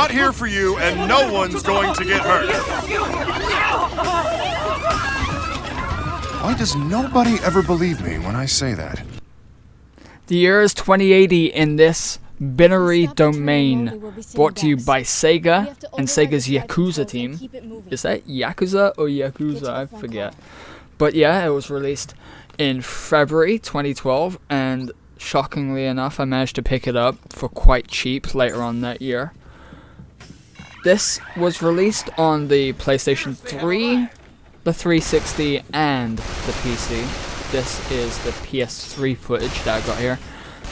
not here for you, and no one's going to get hurt. Why does nobody ever believe me when I say that? The year is 2080 in this binary domain, brought to you by Sega and Sega's Yakuza team. Is that Yakuza or Yakuza? I forget. But yeah, it was released in February 2012, and shockingly enough, I managed to pick it up for quite cheap later on that year. This was released on the PlayStation 3, the 360, and the PC. This is the PS3 footage that I got here.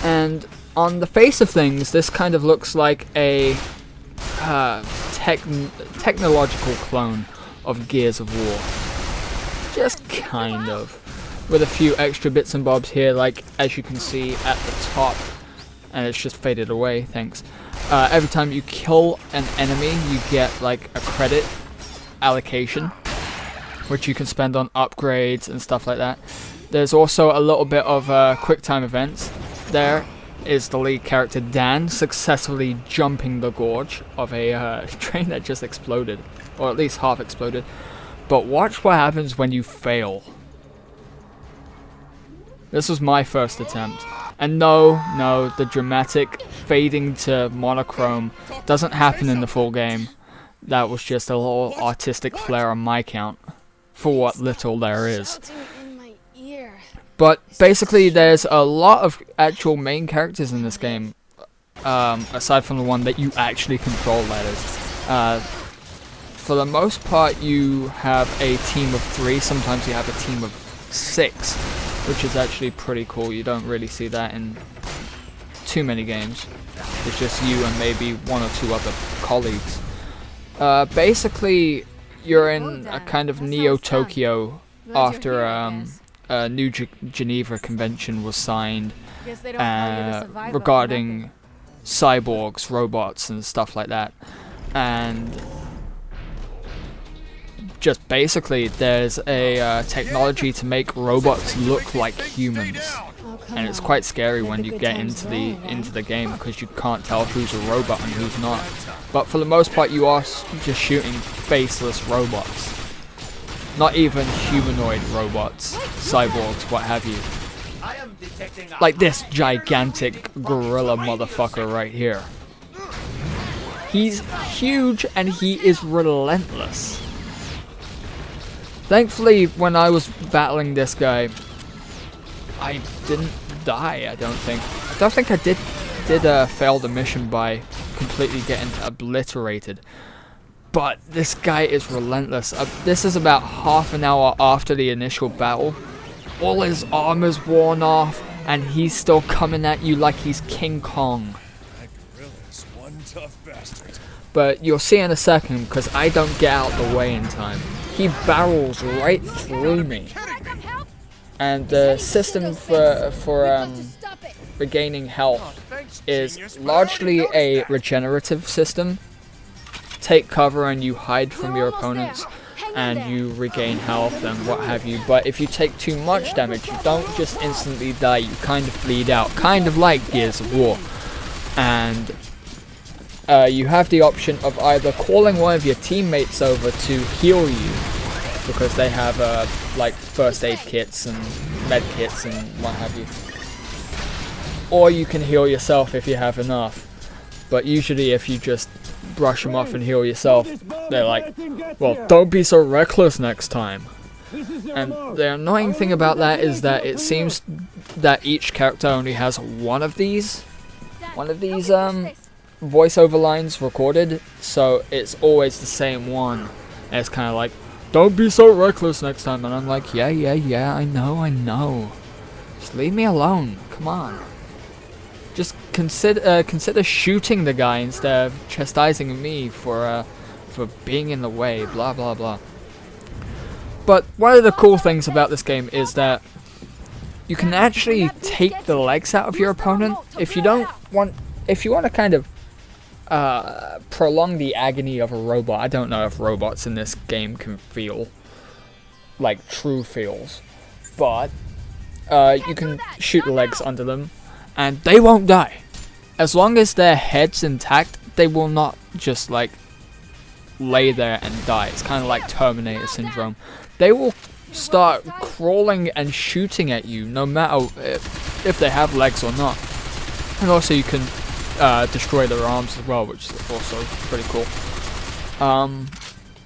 And on the face of things, this kind of looks like a technological clone of Gears of War. Just kind of. With a few extra bits and bobs here, like as you can see at the top, and it's just faded away, thanks. Every time you kill an enemy, you get like a credit allocation, which you can spend on upgrades and stuff like that. There's also a little bit of quick time events. There is the lead character Dan successfully jumping the gorge of a train that just exploded, or at least half exploded. But watch what happens when you fail. This was my first attempt. And no, the dramatic fading to monochrome doesn't happen in the full game. That was just a little artistic flair on my count, for what little there is. But basically there's a lot of actual main characters in this game, aside from the one that you actually control, that is. For the most part, you have a team of 3, sometimes you have a team of 6, which is actually pretty cool. You don't really see that in too many games. It's just you and maybe 1 or 2 other colleagues. Basically, you're in a kind of Neo-Tokyo after a New Geneva Convention was signed regarding cyborgs, robots, and stuff like that. And just basically there's a technology to make robots look like humans, and it's quite scary when you get into the game, because you can't tell who's a robot and who's not. But for the most part, you are just shooting faceless robots, not even humanoid robots, cyborgs, what have you. Like this gigantic gorilla motherfucker right here. He's huge and he is relentless. Thankfully, when I was battling this guy, I didn't die, I don't think. I don't think I did fail the mission by completely getting obliterated. But this guy is relentless. This is about half an hour after the initial battle. All his armor's worn off, and he's still coming at you like he's King Kong. But you'll see in a second, because I don't get out the way in time. He barrels right through me. And the system for regaining health is largely a regenerative system. Take cover and you hide from your opponents, and you regain health and what have you. But if you take too much damage, you don't just instantly die, you kind of bleed out, kind of like Gears of War. And you have the option of either calling one of your teammates over to heal you, because they have like first aid kits and med kits and what have you. Or you can heal yourself if you have enough. But usually if you just brush them off and heal yourself, they're like, well, don't be so reckless next time. And the annoying thing about that is that it seems that each character only has one of these voiceover lines recorded, so it's always the same one. And it's kind of like, don't be so reckless next time. And I'm like, yeah, I know. Just leave me alone. Come on. Just consider shooting the guy instead of chastising me for being in the way. Blah blah blah. But one of the cool things about this game is that you can actually take the legs out of your opponent if you want to kind of prolong the agony of a robot. I don't know if robots in this game can feel like true feels, but you can shoot the legs under them and they won't die. as long as their head's intact, they will not just like lay there and die. It's kind of like Terminator syndrome. They will start crawling and shooting at you no matter if they have legs or not. And also you can destroy their arms as well, which is also pretty cool.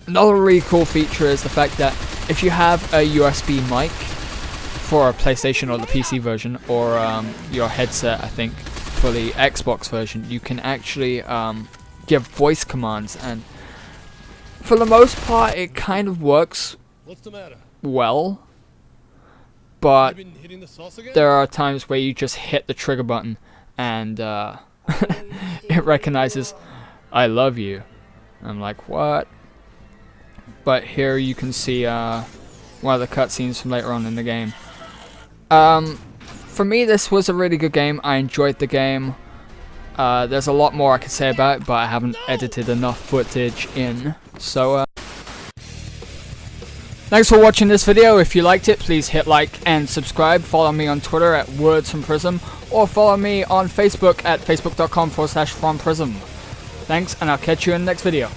Another really cool feature is the fact that if you have a USB mic for a PlayStation or the PC version, or your headset, I think, for the Xbox version, you can actually give voice commands, and for the most part it kind of works well, but there are times where you just hit the trigger button and it recognizes "I love you." I'm like, what? But here you can see one of the cutscenes from later on in the game. For me, this was a really good game. I enjoyed the game. There's a lot more I could say about it, but I haven't edited enough footage in. So, thanks for watching this video. If you liked it, please hit like and subscribe. Follow me on Twitter at WordsFromPrism, or follow me on Facebook at facebook.com/FromPrism. Thanks, and I'll catch you in the next video.